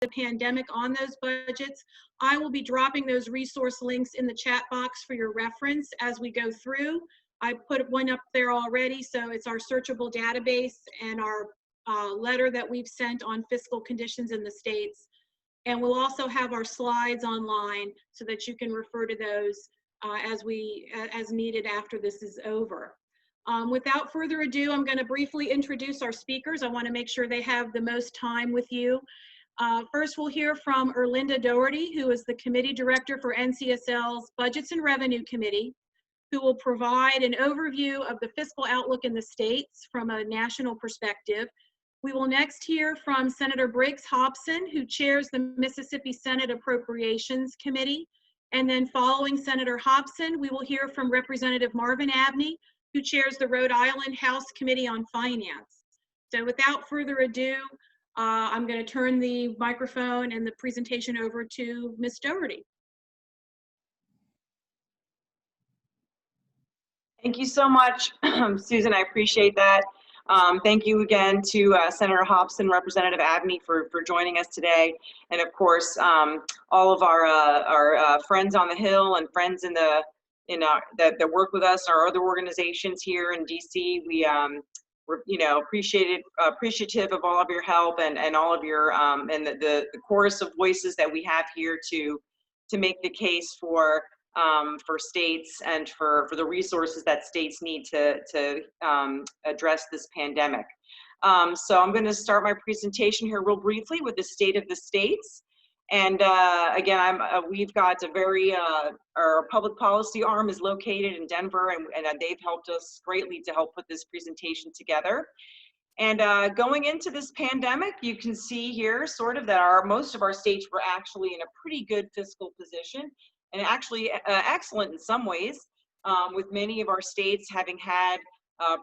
the pandemic on those budgets. I will be dropping those resource links in the chat box for your reference as we go through. I put one up there already, so it's our searchable database and our letter that we've sent on fiscal conditions in the states. And we'll also have our slides online so that you can refer to those as needed after this is over. Without further ado, I'm going to briefly introduce our speakers. I want to make sure they have the most time with you. First, we'll hear from Erlinda Doherty, who is the Committee Director for NCSL's Budgets and Revenue Committee, who will provide an overview of the fiscal outlook in the states from a national perspective. We will next hear from Senator Briggs Hobson, who chairs the Mississippi Senate Appropriations Committee. And then following Senator Hobson, we will hear from Representative Marvin Abney, who chairs the Rhode Island House Committee on Finance. So without further ado, I'm going to turn the microphone and the presentation over to Ms. Doherty. Thank you so much, Susan. I appreciate that. Thank you again to Senator Hobson, Representative Abney for joining us today, and of course all of our friends on the Hill and friends that work with us, our other organizations here in DC. We're appreciative of all of your help and all of your and the chorus of voices that we have here to make the case for states and for the resources that states need to address this pandemic. So I'm going to start my presentation here real briefly with the state of the states. And again, we've got a very, our public policy arm is located in Denver, and they've helped us greatly to help put this presentation together. And going into this pandemic, you can see here sort of that most of our states were actually in a pretty good fiscal position, and actually excellent in some ways, with many of our states having had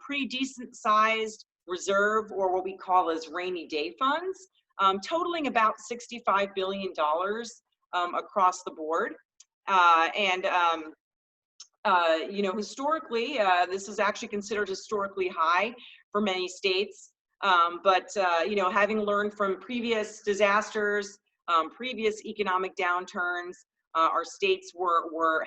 pretty decent sized reserve, or what we call as rainy day funds, totaling about $65 billion across the board. Historically, this is actually considered historically high for many states. Having learned from previous disasters, previous economic downturns, our states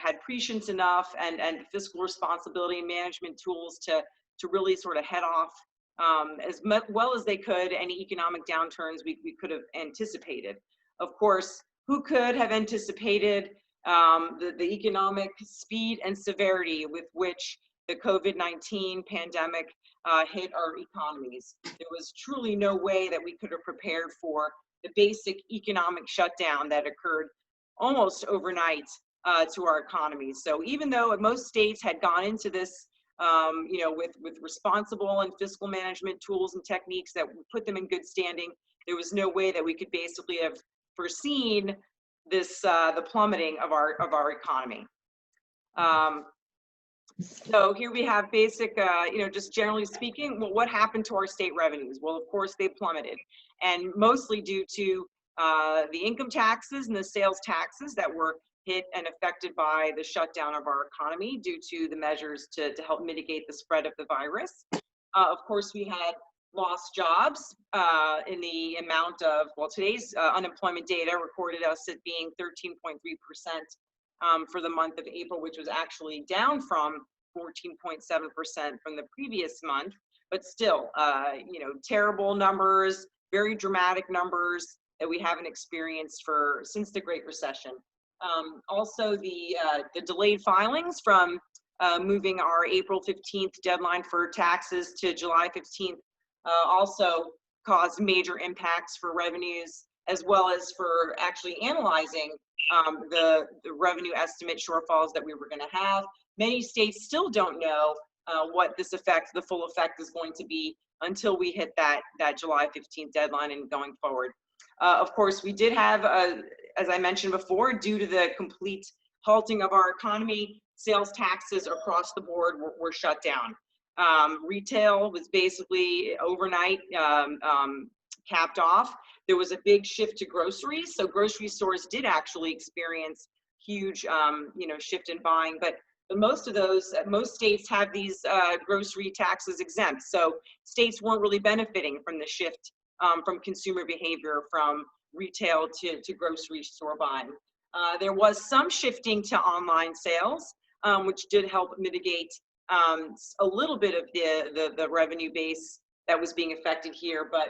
had prescience enough and fiscal responsibility and management tools to really sort of head off as well as they could any economic downturns we could have anticipated. Of course, who could have anticipated the economic speed and severity with which the COVID-19 pandemic hit our economies? There was truly no way that we could have prepared for the basic economic shutdown that occurred almost overnight to our economies. So even though most states had gone into this with responsible and fiscal management tools and techniques that would put them in good standing, there was no way that we could basically have foreseen this the plummeting of our economy. So here we have basic, just generally speaking, well, what happened to our state revenues? Well, of course, they plummeted, and mostly due to the income taxes and the sales taxes that were hit and affected by the shutdown of our economy due to the measures to help mitigate the spread of the virus. Of course, we had lost jobs in the amount of, well, today's unemployment data recorded us at being 13.3% for the month of April, which was actually down from 14.7% from the previous month, but still, terrible numbers, very dramatic numbers that we haven't experienced since the Great Recession. Also, the delayed filings from moving our April 15th deadline for taxes to July 15th also caused major impacts for revenues, as well as for actually analyzing the revenue estimate shortfalls that we were going to have. Many states still don't know what this effect, the full effect, is going to be until we hit that July 15th deadline and going forward. Of course, we did have, as I mentioned before, due to the complete halting of our economy, sales taxes across the board were shut down. Retail was basically overnight capped off. There was a big shift to groceries, so grocery stores did actually experience huge, shift in buying. But most states have these grocery taxes exempt, so states weren't really benefiting from the shift from consumer behavior from retail to grocery store buying. There was some shifting to online sales, which did help mitigate a little bit of the revenue base that was being affected here. But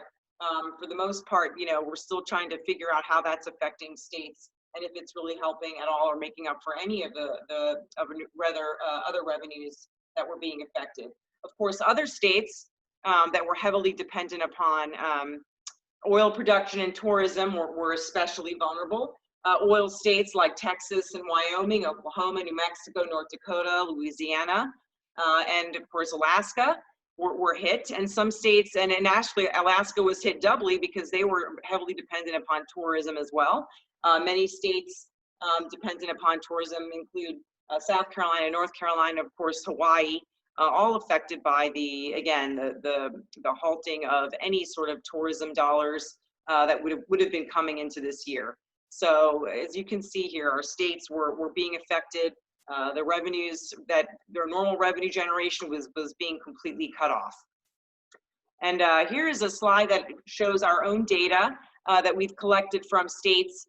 for the most part, we're still trying to figure out how that's affecting states and if it's really helping at all or making up for any of the other revenues that were being affected. Of course, other states that were heavily dependent upon oil production and tourism were especially vulnerable. Oil states like Texas and Wyoming, Oklahoma, New Mexico, North Dakota, Louisiana, and of course Alaska were hit. And some states, and actually Alaska was hit doubly because they were heavily dependent upon tourism as well. Many states dependent upon tourism include South Carolina, North Carolina, of course Hawaii, all affected by the halting of any sort of tourism dollars that would have been coming into this year. So as you can see here, our states were being affected. The revenues, that their normal revenue generation was being completely cut off. And here is a slide that shows our own data that we've collected from states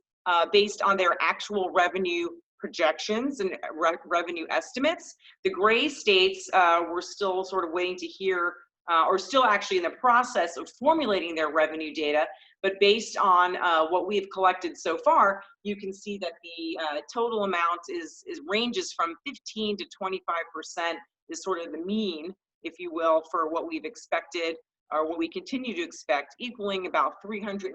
based on their actual revenue projections and revenue estimates. The gray states were still sort of waiting to hear, or still actually in the process of formulating their revenue data. But based on what we've collected so far, you can see that the total amount ranges from 15 to 25% is sort of the mean, if you will, for what we've expected or what we continue to expect, equaling about $350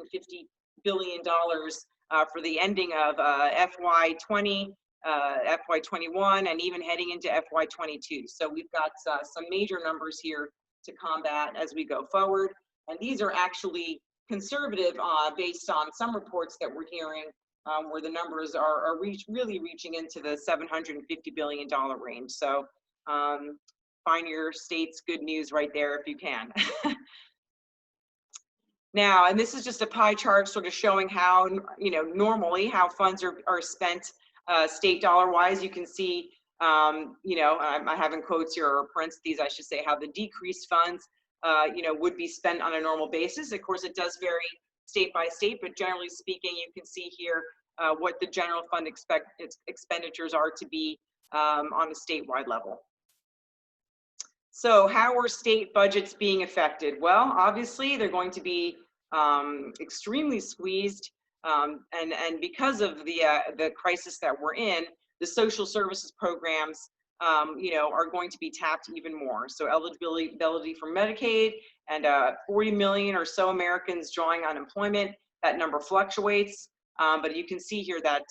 billion for the ending of FY20, FY21, and even heading into FY22. So we've got some major numbers here to combat as we go forward. And these are actually conservative based on some reports that we're hearing where the numbers are really reaching into the $750 billion range. So find your state's good news right there if you can. Now, and this is just a pie chart sort of showing how, normally how funds are spent state dollar wise. You can see, I have in quotes here, or parentheses, I should say, how the decreased funds would be spent on a normal basis. Of course, it does vary state by state, but generally speaking, you can see here what the general fund expenditures are to be on a statewide level. So how are state budgets being affected? Well, obviously, they're going to be extremely squeezed, and because of the crisis that we're in, the social services programs are going to be tapped even more. So eligibility for Medicaid and 40 million or so Americans drawing unemployment. That number fluctuates, but you can see here that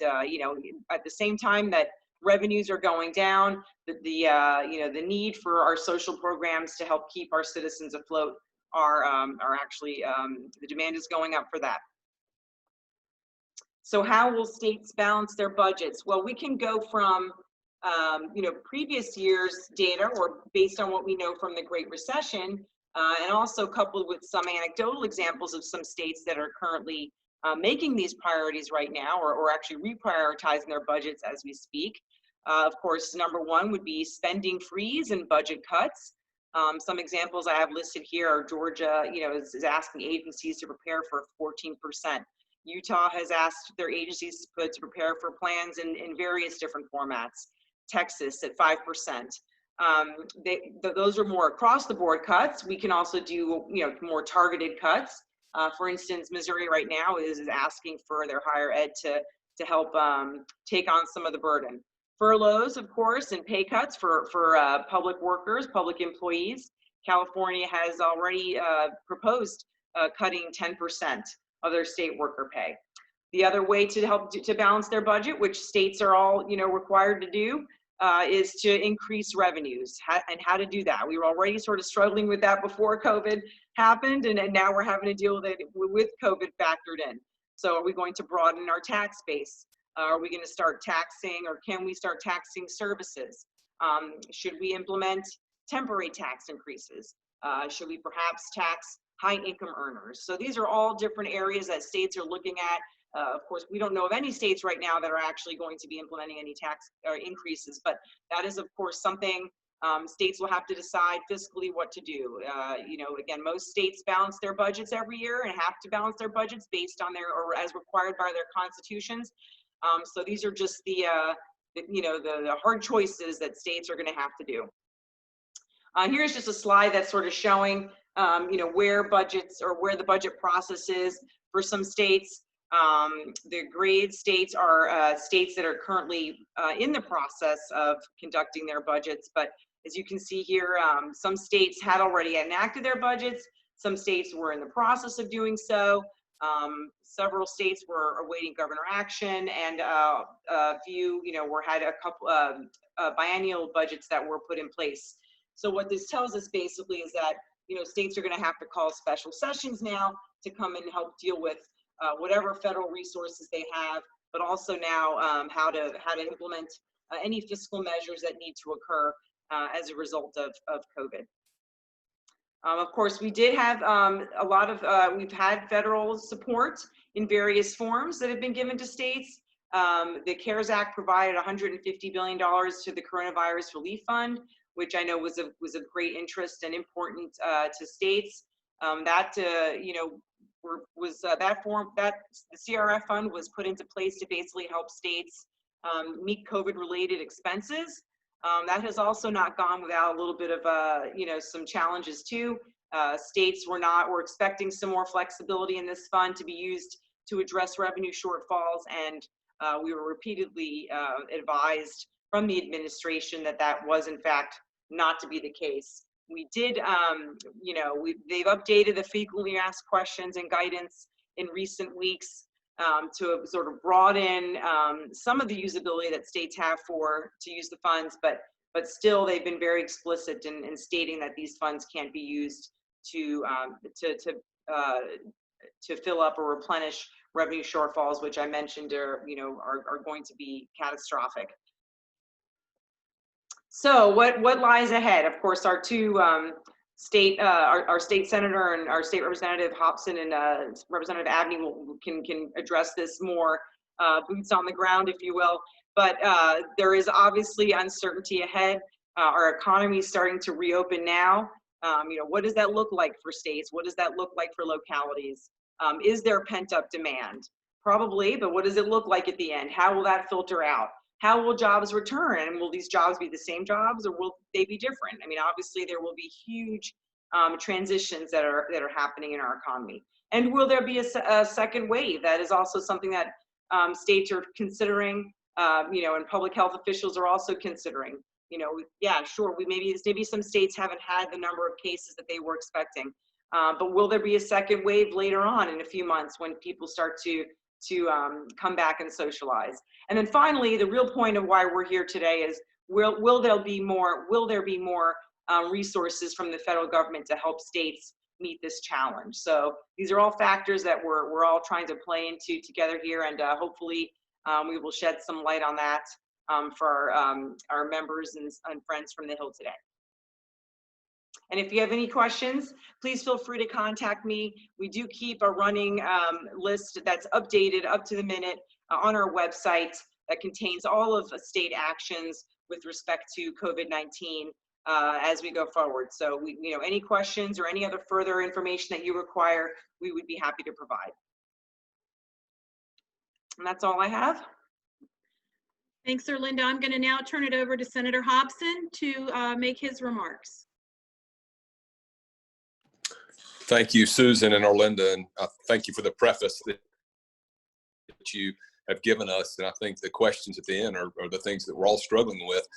at the same time that revenues are going down, the need for our social programs to help keep our citizens afloat are actually the demand is going up for that. So how will states balance their budgets? Well, we can go from previous year's data, or based on what we know from the Great Recession, and also coupled with some anecdotal examples of some states that are currently making these priorities right now, or actually reprioritizing their budgets as we speak. Of course, number one would be spending freeze and budget cuts. Some examples I have listed here are Georgia, is asking agencies to prepare for 14%. Utah has asked their agencies to prepare for plans in various different formats. Texas at 5%. Those are more across the board cuts. We can also do more targeted cuts. For instance, Missouri right now is asking for their higher ed to help take on some of the burden. Furloughs, of course, and pay cuts for public workers, public employees. California has already proposed cutting 10% of their state worker pay. The other way to help to balance their budget, which states are all required to do, is to increase revenues. And how to do that? We were already sort of struggling with that before COVID happened, and now we're having to deal with it with COVID factored in. So are we going to broaden our tax base? Are we going to start taxing, or can we start taxing services? Should we implement temporary tax increases? Should we perhaps tax high income earners? So these are all different areas that states are looking at. Of course, we don't know of any states right now that are actually going to be implementing any tax increases, but that is, of course, something States will have to decide fiscally what to do. You know, again, most states balance their budgets every year and have to balance their budgets based on their, or as required by their constitutions. So these are just the you know, the hard choices that states are going to have to do. Here's just a slide that's sort of showing, you know, where budgets, or where the budget process is for some states. The grade states are states that are currently in the process of conducting their budgets. But as you can see here, some states had already enacted their budgets. Some states were in the process of doing so. Several states were awaiting governor action, and a few, you know, had a couple biennial budgets that were put in place. So what this tells us basically is that, you know, states are going to have to call special sessions now to come and help deal with whatever federal resources they have, but also now how to implement any fiscal measures that need to occur as a result of COVID. Of course, we did have a lot of, we've had federal support in various forms that have been given to states. The CARES Act provided $150 billion to the Coronavirus Relief Fund, which I know was of great interest and important to states. You know, the CRF fund was put into place to basically help states meet COVID-related expenses. That has also not gone without a little bit of you know, some challenges too. States were expecting some more flexibility in this fund to be used to address revenue shortfalls, and we were repeatedly advised from the administration that that was in fact not to be the case. We did, you know, they've updated the frequently asked questions and guidance in recent weeks to sort of broaden some of the usability that states have to use the funds, but still they've been very explicit in stating that these funds can't be used to fill up or replenish revenue shortfalls, which I mentioned are going to be catastrophic. So what lies ahead? Of course, our two our state senator and our state representative Hobson and Representative Abney can address this more boots on the ground, if you will. But there is obviously uncertainty ahead. Our economy is starting to reopen now. You know, what does that look like for states? What does that look like for localities? Is there pent-up demand? Probably, but what does it look like at the end? How will that filter out? How will jobs return? And will these jobs be the same jobs, or will they be different? I mean, obviously there will be huge transitions that are happening in our economy. And will there be a second wave? That is also something that states are considering, you know, and public health officials are also considering. You know, yeah, sure, maybe some states haven't had the number of cases that they were expecting, but will there be a second wave later on in a few months when people start to come back and socialize? And then finally, the real point of why we're here today is, will there be more resources from the federal government to help states meet this challenge? So these are all factors that we're all trying to play into together here, and hopefully we will shed some light on that for our members and friends from the Hill today. And if you have any questions, please feel free to contact me. We do keep a running list that's updated up to the minute on our website that contains all of the state actions with respect to COVID-19 as we go forward. So you know, any questions or any other further information that you require, we would be happy to provide. And that's all I have. Thanks, Sir Linda. I'm going to now turn it over to Senator Hobson to make his remarks. Thank you, Susan and Orlinda, and thank you for the preface that you have given us. And I think the questions at the end are the things that we're all struggling with.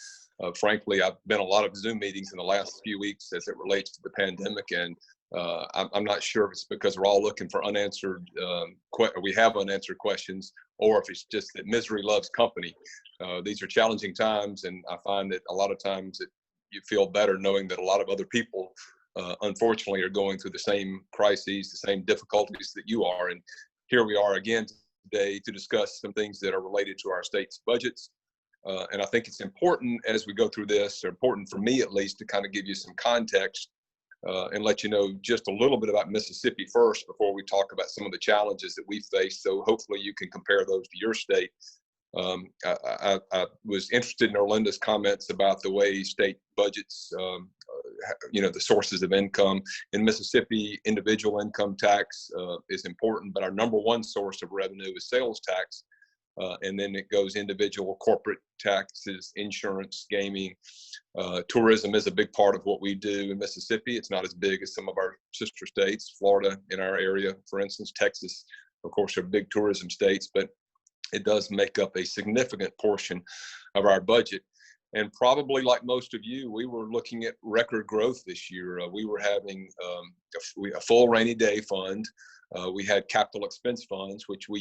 Frankly, I've been a lot of Zoom meetings in the last few weeks as it relates to the pandemic, and I'm not sure if it's because we're all looking for unanswered, we have unanswered questions, or if it's just that misery loves company. These are challenging times, and I find that a lot of times that you feel better knowing that a lot of other people unfortunately are going through the same crises, the same difficulties that you are. And here we are again today to discuss some things that are related to our state's budgets. And I think it's important as we go through this, or important for me at least, to kind of give you some context and let you know just a little bit about Mississippi first before we talk about some of the challenges that we face. So hopefully you can compare those to your state. I was interested in Orlinda's comments about the way state budgets, the sources of income. In Mississippi, individual income tax is important, but our number one source of revenue is sales tax. And then it goes individual corporate taxes, insurance, gaming. Tourism is a big part of what we do in Mississippi. It's not as big as some of our sister states. Florida, in our area, for instance, Texas, of course, are big tourism states, but it does make up a significant portion of our budget. And probably like most of you, we were looking at record growth this year. We were having a full rainy day fund. We had capital expense funds, which we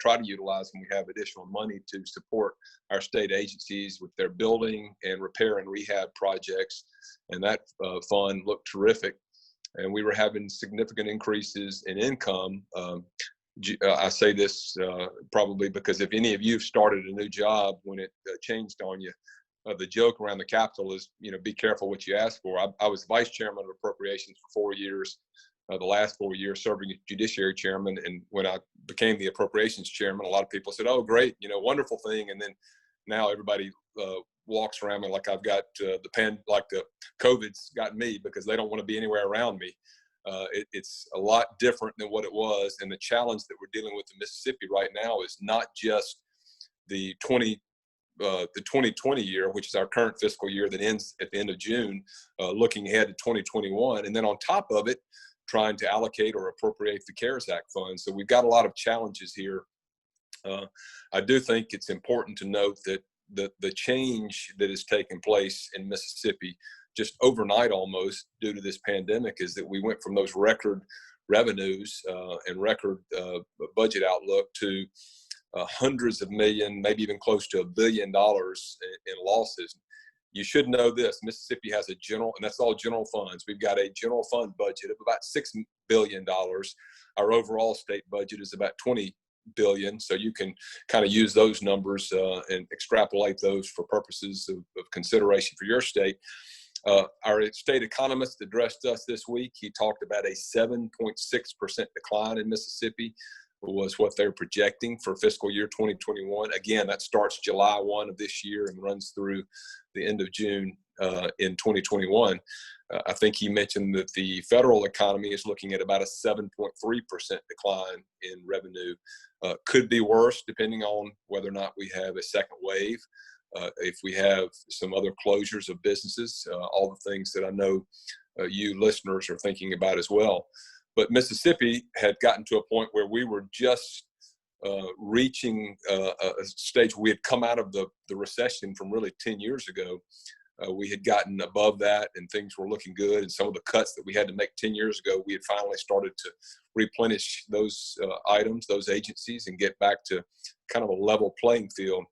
try to utilize when we have additional money to support our state agencies with their building and repair and rehab projects. And that fund looked terrific. And we were having significant increases in income. I say this probably because if any of you have started a new job when it changed on you, the joke around the Capitol is, be careful what you ask for. I was vice chairman of appropriations for 4 years, the last 4 years serving as judiciary chairman. And when I became the appropriations chairman, a lot of people said, "Oh, great, wonderful thing." And then now everybody walks around me like I've got the COVID's got me, because they don't want to be anywhere around me. It's a lot different than what it was. And the challenge that we're dealing with in Mississippi right now is not just the 2020 year, which is our current fiscal year that ends at the end of June, looking ahead to 2021. And then on top of it, trying to allocate or appropriate the CARES Act funds. So we've got a lot of challenges here. I do think it's important to note that the change that has taken place in Mississippi just overnight almost due to this pandemic is that we went from those record revenues and record budget outlook to hundreds of million, maybe even close to $1 billion in losses. You should know this: Mississippi has a general, and that's all general funds. We've got a general fund budget of about $6 billion. Our overall state budget is about $20 billion. So you can kind of use those numbers and extrapolate those for purposes of consideration for your state. Our state economist addressed us this week. He talked about a 7.6% decline in Mississippi was what they're projecting for fiscal year 2021. Again, that starts July 1 of this year and runs through the end of June in 2021. I think he mentioned that the federal economy is looking at about a 7.3% decline in revenue. Could be worse depending on whether or not we have a second wave. If we have some other closures of businesses, all the things that I know you listeners are thinking about as well. But Mississippi had gotten to a point where we were just reaching a stage where we had come out of the recession from really 10 years ago. We had gotten above that and things were looking good. And some of the cuts that we had to make 10 years ago, we had finally started to replenish those items, those agencies, and get back to kind of a level playing field.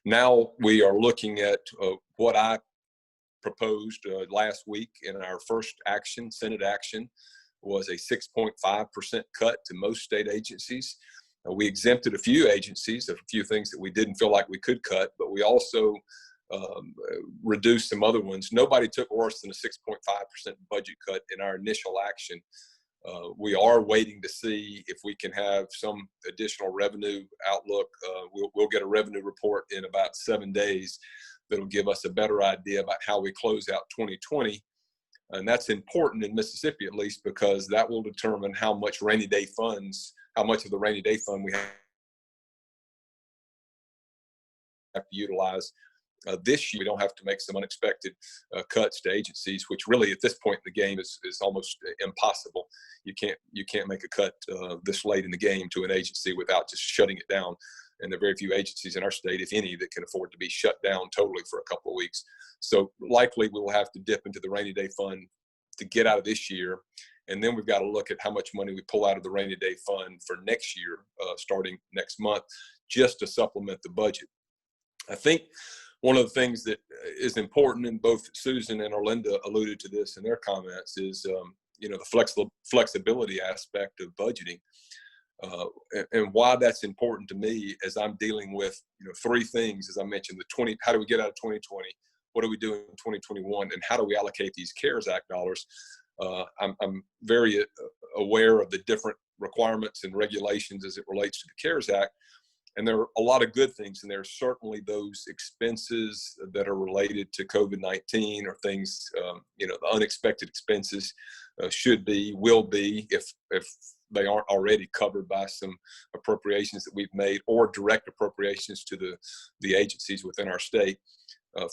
Now we are looking at what I proposed last week in our first action, Senate action, was a 6.5% cut to most state agencies. We exempted a few agencies, a few things that we didn't feel like we could cut, but we also reduced some other ones. Nobody took worse than a 6.5% budget cut in our initial action. We are waiting to see if we can have some additional revenue outlook. We'll get a revenue report in about 7 days that'll give us a better idea about how we close out 2020. And that's important in Mississippi, at least, because that will determine how much rainy day funds, how much of the rainy day fund we have to utilize this year. We don't have to make some unexpected cuts to agencies, which really at this point in the game is almost impossible. You can't make a cut this late in the game to an agency without just shutting it down. And there are very few agencies in our state, if any, that can afford to be shut down totally for a couple of weeks. So likely we will have to dip into the rainy day fund to get out of this year. And then we've got to look at how much money we pull out of the rainy day fund for next year, starting next month, just to supplement the budget. I think one of the things that is important, and both Susan and Orlinda alluded to this in their comments, is the flexibility aspect of budgeting. And why that's important to me as I'm dealing with three things, as I mentioned: how do we get out of 2020, what do we do in 2021, and how do we allocate these CARES Act dollars. I'm very aware of the different requirements and regulations as it relates to the CARES Act, And there are a lot of good things, and there are certainly those expenses that are related to COVID-19 or things, the unexpected expenses will be, if they aren't already covered by some appropriations that we've made or direct appropriations to the agencies within our state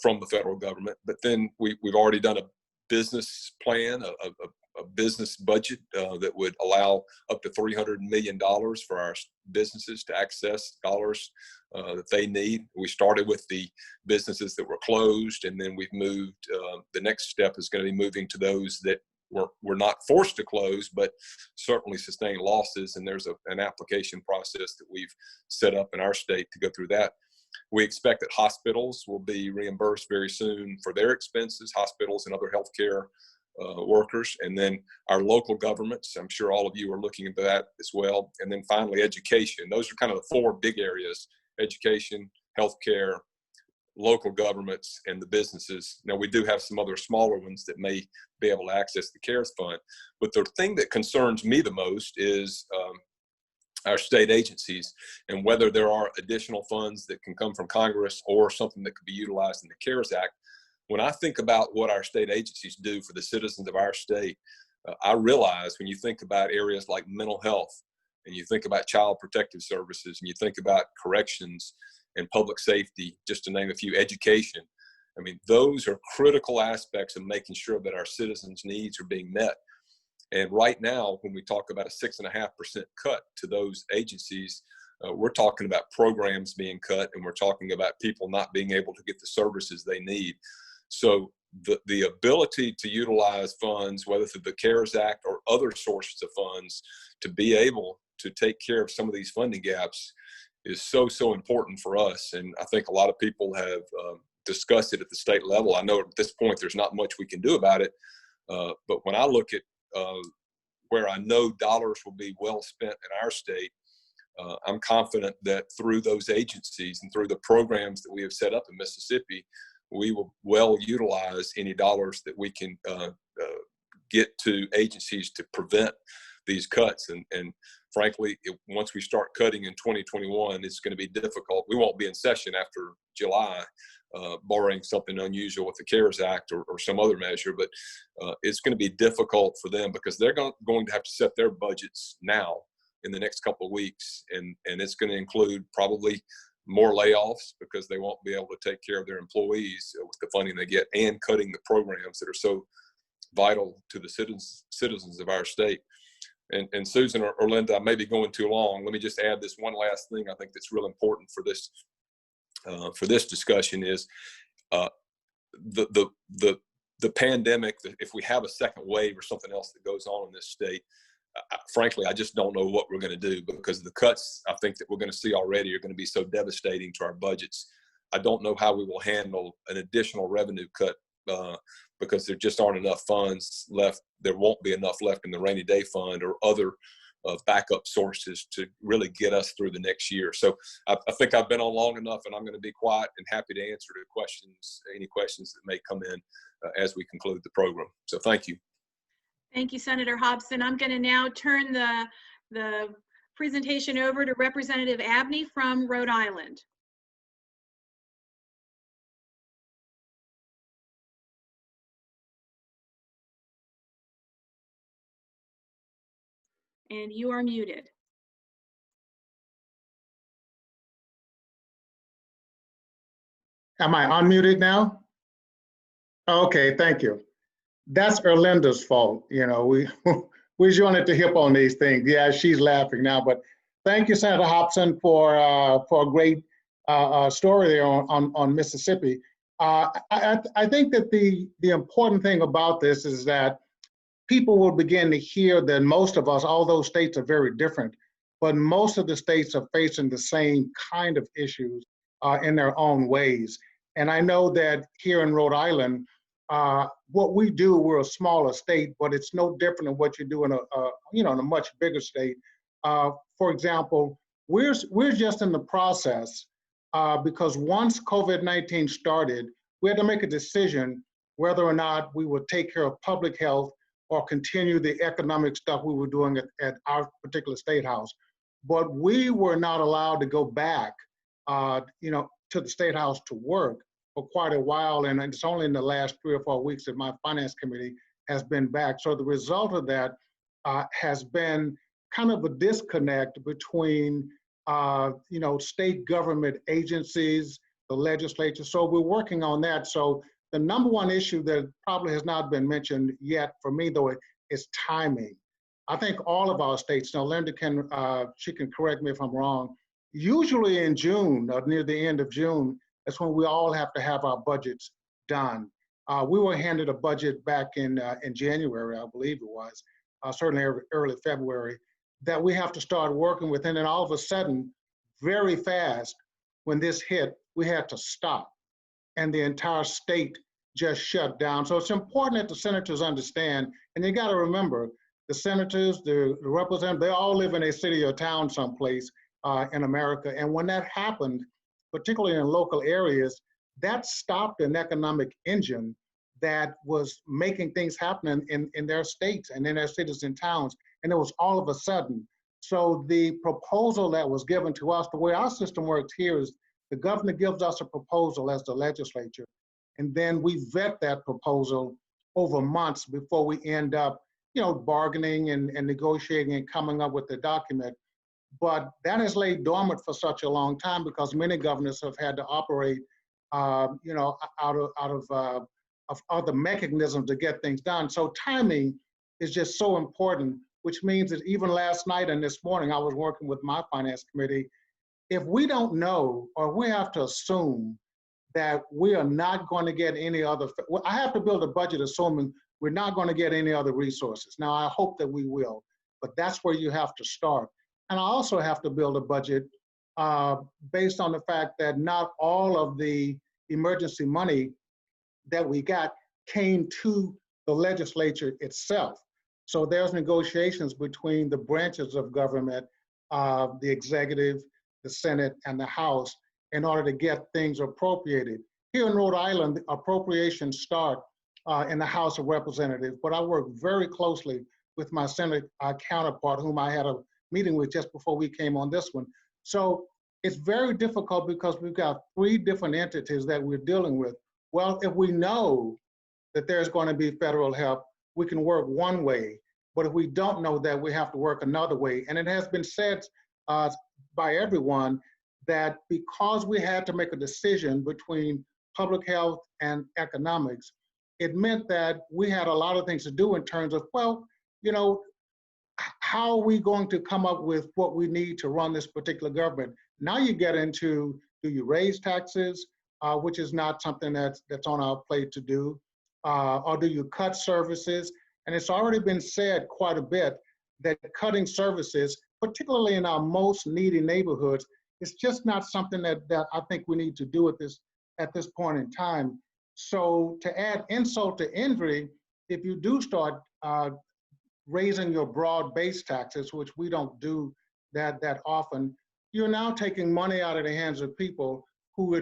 from the federal government. But then we've already done a business plan, a business budget that would allow up to $300 million for our businesses to access dollars that they need. We started with the businesses that were closed, and then we've moved. The next step is going to be moving to those that were not forced to close, but certainly sustained losses. And there's an application process that we've set up in our state to go through that. We expect that hospitals will be reimbursed very soon for their expenses, hospitals and other healthcare workers. And then our local governments, I'm sure all of you are looking into that as well. And then finally, education. Those are kind of the four big areas: education, healthcare, local governments, and the businesses. Now, we do have some other smaller ones that may be able to access the CARES Fund. But the thing that concerns me the most is our state agencies, and whether there are additional funds that can come from Congress or something that could be utilized in the CARES Act. When I think about what our state agencies do for the citizens of our state, I realize when you think about areas like mental health, and you think about child protective services, and you think about corrections and public safety, just to name a few, education, I mean, those are critical aspects of making sure that our citizens' needs are being met. And right now, when we talk about a 6.5% cut to those agencies, we're talking about programs being cut, and we're talking about people not being able to get the services they need. So the ability to utilize funds, whether through the CARES Act or other sources of funds, to be able to take care of some of these funding gaps is so important for us. And I think a lot of people have discussed it at the state level. I know at this point there's not much we can do about it, but when I look at where I know dollars will be well spent in our state, I'm confident that through those agencies and through the programs that we have set up in Mississippi, we will well utilize any dollars that we can get to agencies to prevent these cuts. And frankly, once we start cutting in 2021, it's going to be difficult. We won't be in session after July, barring something unusual with the CARES Act or some other measure, but it's going to be difficult for them because they're going to have to set their budgets now in the next couple of weeks. And it's going to include probably more layoffs because they won't be able to take care of their employees with the funding they get, and cutting the programs that are so vital to the citizens of our state. And Susan or Linda, I may be going too long. Let me just add this one last thing I think that's real important for this discussion is the pandemic. If we have a second wave or something else that goes on in this state, frankly, I just don't know what we're going to do, because the cuts I think that we're going to see already are going to be so devastating to our budgets. I don't know how we will handle an additional revenue cut because there just aren't enough funds left. There won't be enough left in the rainy day fund or other backup sources to really get us through the next year. So I think I've been on long enough, and I'm going to be quiet and happy to answer any questions that may come in as we conclude the program. So thank you. Thank you, Senator Hobson. I'm going to now turn the presentation over to Representative Abney from Rhode Island. And you are muted. Am I unmuted now? Okay, thank you. That's Erlinda's fault. You know, we join at the hip on these things. Yeah, she's laughing now, but thank you, Senator Hobson, for a great story there on Mississippi. I think that the important thing about this is that people will begin to hear that most of us, although states are very different, but most of the states are facing the same kind of issues in their own ways. And I know that here in Rhode Island, what we do, we're a smaller state, but it's no different than what you do in a much bigger state. For example, we're just in the process because once COVID-19 started, we had to make a decision whether or not we would take care of public health or continue the economic stuff we were doing at our particular state house. but we were not allowed to go back, to the State House to work for quite a while. And it's only in the last 3 or 4 weeks that my finance committee has been back. So the result of that has been kind of a disconnect between, state government agencies, the legislature. So we're working on that. So the number one issue that probably has not been mentioned yet for me, though, is timing. I think all of our states, now Linda she can correct me if I'm wrong, usually in June, or near the end of June, that's when we all have to have our budgets done. We were handed a budget back in January, I believe it was, certainly early February, that we have to start working with. And then all of a sudden, very fast, when this hit, we had to stop. And the entire state just shut down. So it's important that the senators understand, and you got to remember, the senators, the representatives, they all live in a city or town someplace in America. And when that happened, particularly in local areas, that stopped an economic engine that was making things happen in their states and in their cities and towns. And it was all of a sudden. So the proposal that was given to us, the way our system works here is the governor gives us a proposal as the legislature, and then we vet that proposal over months before we end up, bargaining and negotiating and coming up with the document. But that has laid dormant for such a long time because many governors have had to operate, out of other mechanisms to get things done. So timing is just so important, which means that even last night and this morning, I was working with my finance committee. If we don't know, or we have to assume that we are not going to get any other, I have to build a budget assuming we're not going to get any other resources. Now, I hope that we will, but that's where you have to start. And I also have to build a budget based on the fact that not all of the emergency money that we got came to the legislature itself. So there's negotiations between the branches of government, the executive, the Senate, and the House in order to get things appropriated. Here in Rhode Island, appropriations start in the House of Representatives, but I work very closely with my Senate counterpart, whom I had a meeting with just before we came on this one. So it's very difficult because we've got 3 different entities that we're dealing with. Well, if we know that there's going to be federal help, we can work one way. But if we don't know that, we have to work another way. And it has been said by everyone that because we had to make a decision between public health and economics, it meant that we had a lot of things to do in terms of, how are we going to come up with what we need to run this particular government? Now you get into, do you raise taxes, which is not something that's on our plate to do, or do you cut services? And it's already been said quite a bit that cutting services, particularly in our most needy neighborhoods, is just not something that I think we need to do at this point in time. So to add insult to injury, if you do start raising your broad-based taxes, which we don't do that often, you're now taking money out of the hands of people who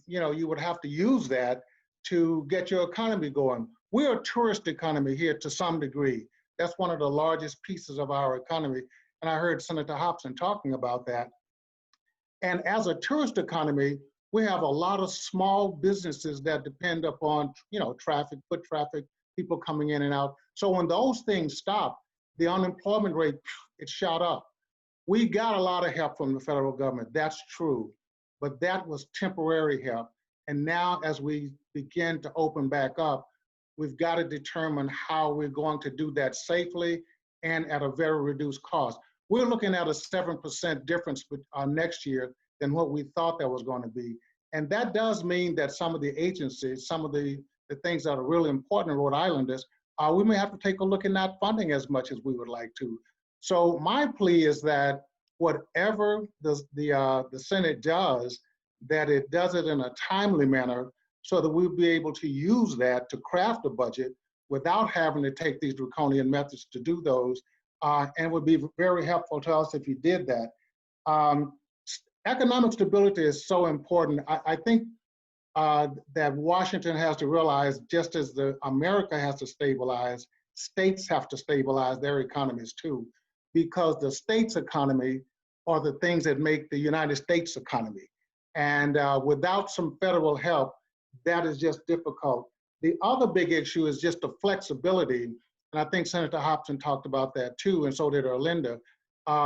you would have to use that to get your economy going. We're a tourist economy here to some degree. That's one of the largest pieces of our economy. And I heard Senator Hobson talking about that. And as a tourist economy, we have a lot of small businesses that depend upon, traffic, foot traffic, people coming in and out. So when those things stop, the unemployment rate, it shot up. We got a lot of help from the federal government, that's true, but that was temporary help. And now as we begin to open back up, we've got to determine how we're going to do that safely and at a very reduced cost. We're looking at a 7% difference next year than what we thought that was going to be. And that does mean that some of the agencies, some of the things that are really important in Rhode Islanders, we may have to take a look at not funding as much as we would like to. So my plea is that whatever the Senate does, that it does it in a timely manner so that we'll be able to use that to craft a budget without having to take these draconian methods to do those. And it would be very helpful to us if you did that. Economic stability is so important. I think that Washington has to realize, just as America has to stabilize, states have to stabilize their economies too, because the state's economy are the things that make the United States economy. And without some federal help, that is just difficult. The other big issue is just the flexibility. And I think Senator Hobson talked about that too, and so did Erlinda.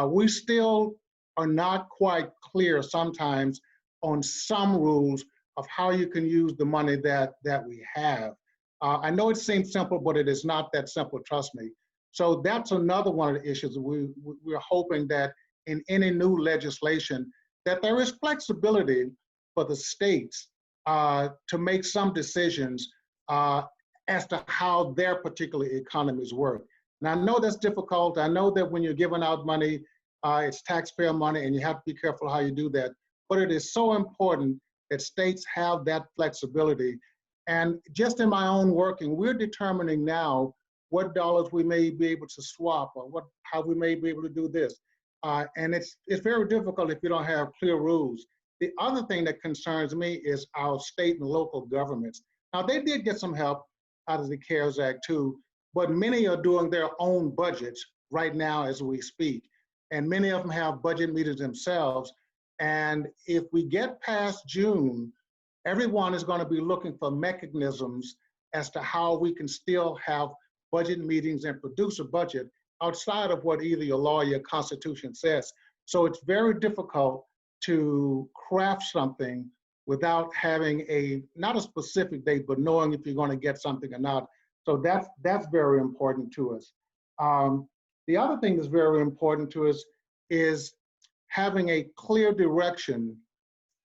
We still are not quite clear sometimes on some rules of how you can use the money that we have. I know it seems simple, but it is not that simple, trust me. So that's another one of the issues. We're hoping that in any new legislation, that there is flexibility for the states to make some decisions as to how their particular economies work. And I know that's difficult. I know that when you're giving out money, it's taxpayer money, and you have to be careful how you do that. But it is so important that states have that flexibility. And just in my own working, we're determining now what dollars we may be able to swap, or how we may be able to do this. And it's very difficult if you don't have clear rules. The other thing that concerns me is our state and local governments. Now, they did get some help out of the CARES Act too, but many are doing their own budgets right now as we speak. And many of them have budget meetings themselves. And if we get past June, everyone is going to be looking for mechanisms as to how we can still have budget meetings and produce a budget outside of what either your law or your constitution says. So it's very difficult to craft something without having not a specific date, but knowing if you're going to get something or not. So that's very important to us. The other thing that's very important to us is having a clear direction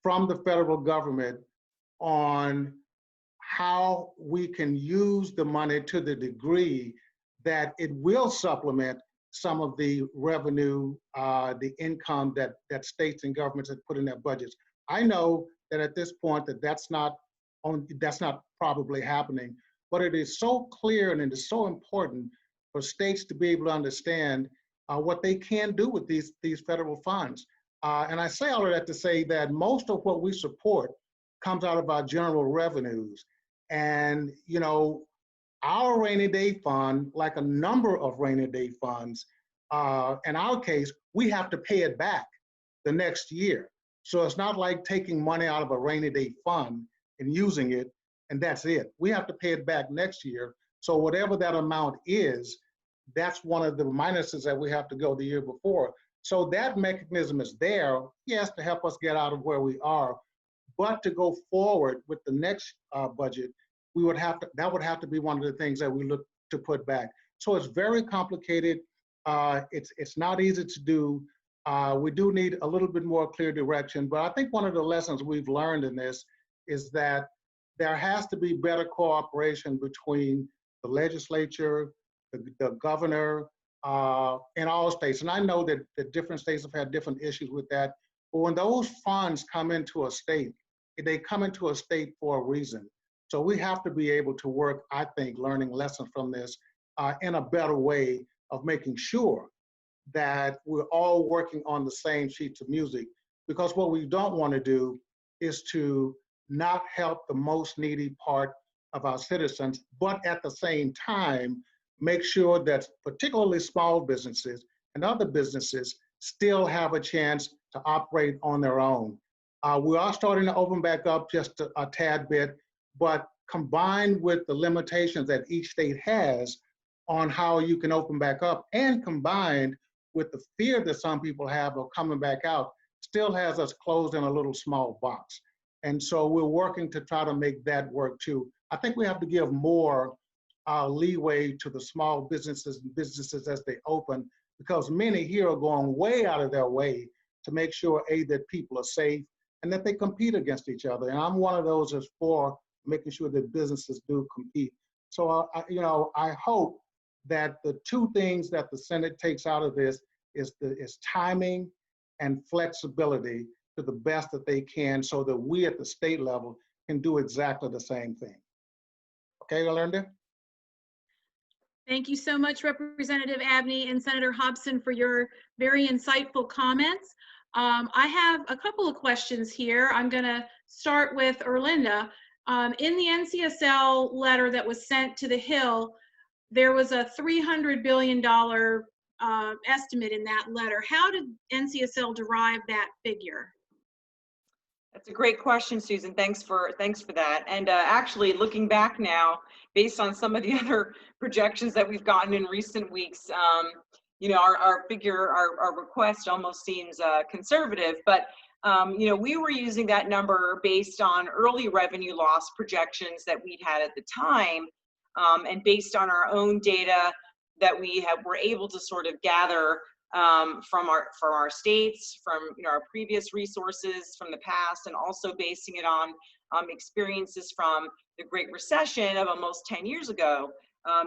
from the federal government on how we can use the money to the degree that it will supplement some of the revenue, the income that states and governments have put in their budgets. I know that at this point that's not probably happening, but it is so clear and it is so important for states to be able to understand what they can do with these federal funds. And I say all of that to say that most of what we support comes out of our general revenues. And, you know, our rainy day fund, like a number of rainy day funds, in our case, we have to pay it back the next year. So it's not like taking money out of a rainy day fund and using it, and that's it. We have to pay it back next year. So whatever that amount is, that's one of the minuses that we have to go the year before. So that mechanism is there, yes, to help us get out of where we are, but to go forward with the next budget, that would have to be one of the things that we look to put back. So it's very complicated. It's not easy to do. We do need a little bit more clear direction, but I think one of the lessons we've learned in this is that there has to be better cooperation between the legislature, the governor, in all states. And I know that different states have had different issues with that, but when those funds come into a state, they come into a state for a reason. So we have to be able to work, I think, learning lessons from this in a better way of making sure that we're all working on the same sheets of music. Because what we don't want to do is to not help the most needy part of our citizens, but at the same time, make sure that particularly small businesses and other businesses still have a chance to operate on their own. We are starting to open back up just a tad bit, but combined with the limitations that each state has on how you can open back up, and combined with the fear that some people have of coming back out, still has us closed in a little small box. And so we're working to try to make that work too. I think we have to give more leeway to the small businesses and businesses as they open, because many here are going way out of their way to make sure, A, that people are safe and that they compete against each other. And I'm one of those that's for making sure that businesses do compete. So, I hope that the two things that the Senate takes out of this is timing and flexibility to the best that they can, so that we at the state level can do exactly the same thing. Okay, Erlinda? Thank you so much, Representative Abney and Senator Hobson, for your very insightful comments. I have a couple of questions here. I'm going to start with Erlinda. In the NCSL letter that was sent to the Hill, there was a $300 billion estimate in that letter. How did NCSL derive that figure? That's a great question, Susan. Thanks for that. And actually, looking back now, based on some of the other projections that we've gotten in recent weeks, you know, our figure, our request almost seems conservative. But you know, we were using that number based on early revenue loss projections that we'd had at the time, and based on our own data that were able to sort of gather from our states, from, you know, our previous resources from the past, and also basing it on experiences from the Great Recession of almost 10 years ago,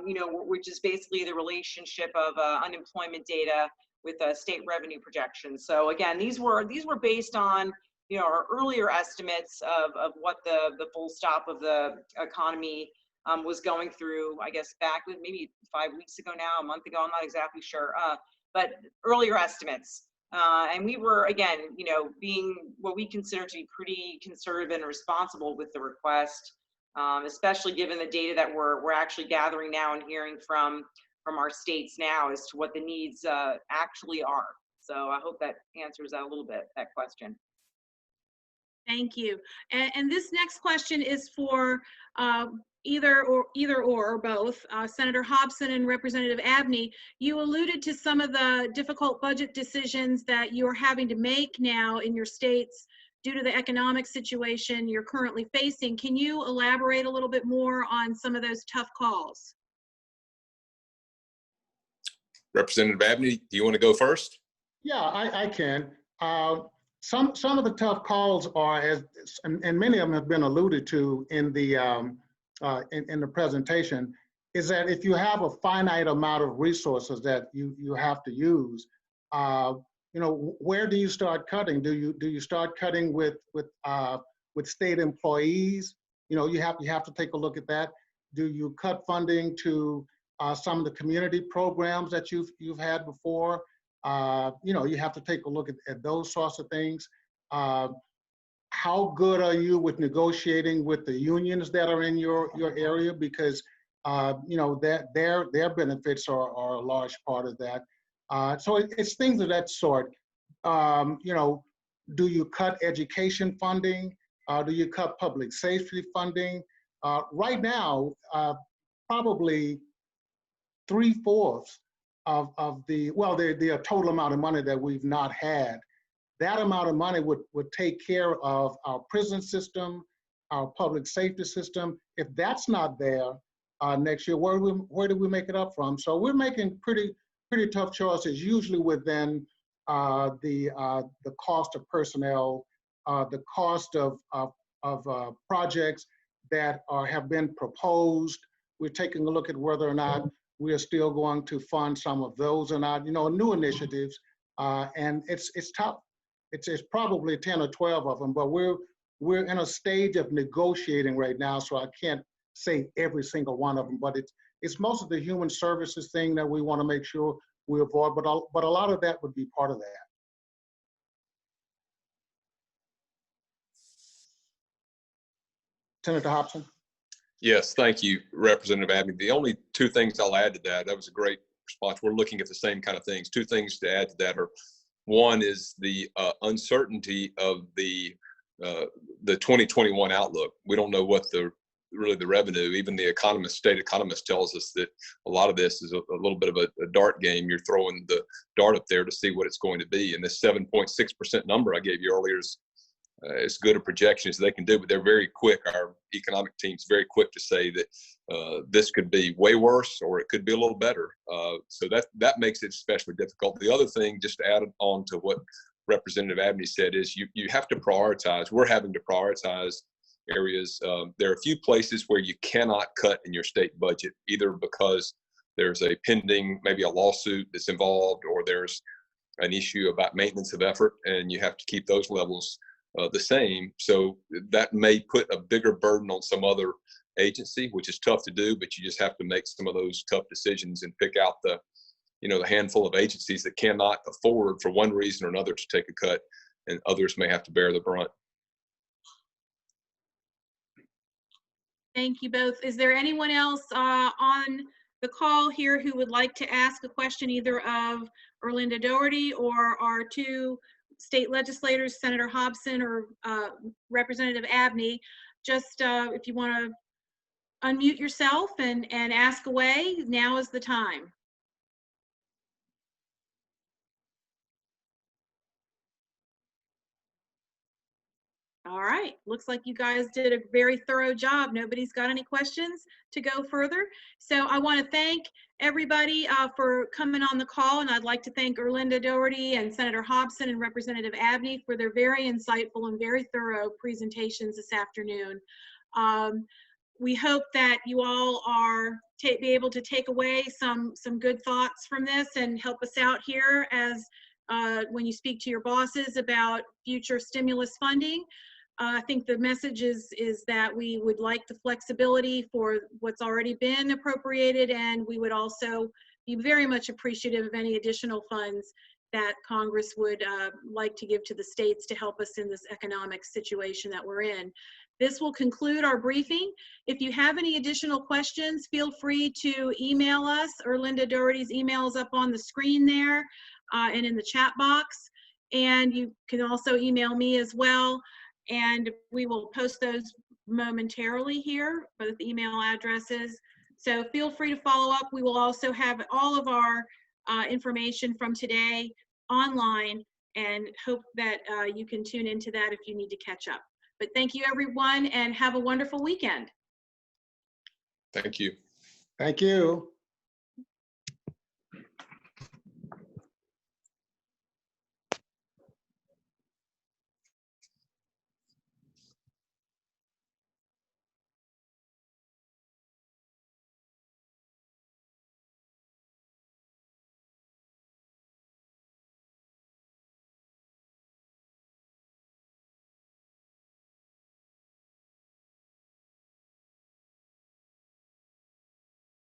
you know, which is basically the relationship of unemployment data with state revenue projections. So again, these were based on, you know, our earlier estimates of what the full stop of the economy was going through, I guess back maybe 5 weeks ago now, a month ago, I'm not exactly sure. But earlier estimates. And we were, again, you know, being what we consider to be pretty conservative and responsible with the request, especially given the data that we're actually gathering now and hearing from our states now as to what the needs actually are. So I hope that answers that a little bit, that question. Thank you. And this next question is for either or both. Senator Hobson and Representative Abney, you alluded to some of the difficult budget decisions that you're having to make now in your states due to the economic situation you're currently facing. Can you elaborate a little bit more on some of those tough calls? Representative Abney, do you want to go first? Yeah, I can. Some of the tough calls are, and many of them have been alluded to in the presentation, is that if you have a finite amount of resources that you have to use, you know, where do you start cutting? Do you start cutting with state employees? You know, you have to take a look at that. Do you cut funding to some of the community programs that you've had before? You know, you have to take a look at those sorts of things. How good are you with negotiating with the unions that are in your area? Because you know, that their benefits are a large part of that. So it's things of that sort. You know, do you cut education funding? Do you cut public safety funding? Right now, probably 3/4 of the total amount of money that we've not had, that amount of money would take care of our prison system, our public safety system. If that's not there next year, where do we make it up from? So we're making pretty tough choices, usually within the cost of personnel, the cost of projects that have been proposed. We're taking a look at whether or not we are still going to fund some of those or not, you know, new initiatives. And it's tough. It's probably 10 or 12 of them, but we're in a stage of negotiating right now, so I can't say every single one of them, but it's most of the human services thing that we want to make sure we avoid, but a lot of that would be part of that. Senator Hobson? Yes, thank you, Representative Abney. The only two things I'll add to that was a great response. We're looking at the same kind of things. Two things to add to that are, one is the uncertainty of the 2021 outlook. We don't know what really the revenue, even the state economist tells us that a lot of this is a little bit of a dart game. You're throwing the dart up there to see what it's going to be. And this 7.6% number I gave you earlier is as good a projection as they can do, but they're very quick. Our economic team's very quick to say that this could be way worse or it could be a little better. So that makes it especially difficult. The other thing, just to add on to what Representative Abney said, is you have to prioritize. We're having to prioritize areas. There are a few places where you cannot cut in your state budget, either because there's a pending, maybe a lawsuit that's involved, or there's an issue about maintenance of effort, and you have to keep those levels the same. So that may put a bigger burden on some other agency, which is tough to do, but you just have to make some of those tough decisions and pick out the handful of agencies that cannot afford for one reason or another to take a cut, and others may have to bear the brunt. Thank you both. Is there anyone else on the call here who would like to ask a question either of Erlinda Doherty or our two state legislators, Senator Hobson or Representative Abney, just if you want to unmute yourself and ask away, now is the time. All right, looks like you guys did a very thorough job. Nobody's got any questions to go further. So I want to thank everybody for coming on the call, and I'd like to thank Erlinda Doherty and Senator Hobson and Representative Abney for their very insightful and very thorough presentations this afternoon. We hope that you all are be able to take away some good thoughts from this and help us out here as when you speak to your bosses about future stimulus funding. I think the message is that we would like the flexibility for what's already been appropriated, and we would also be very much appreciative of any additional funds that Congress would like to give to the states to help us in this economic situation that we're in. This will conclude our briefing. If you have any additional questions, feel free to email us. Erlinda Doherty's email is up on the screen there and in the chat box. And you can also email me as well. And we will post those momentarily here, both email addresses. So feel free to follow up. We will also have all of our information from today online, and hope that you can tune into that if you need to catch up. But thank you, everyone, and have a wonderful weekend. Thank you. Thank you.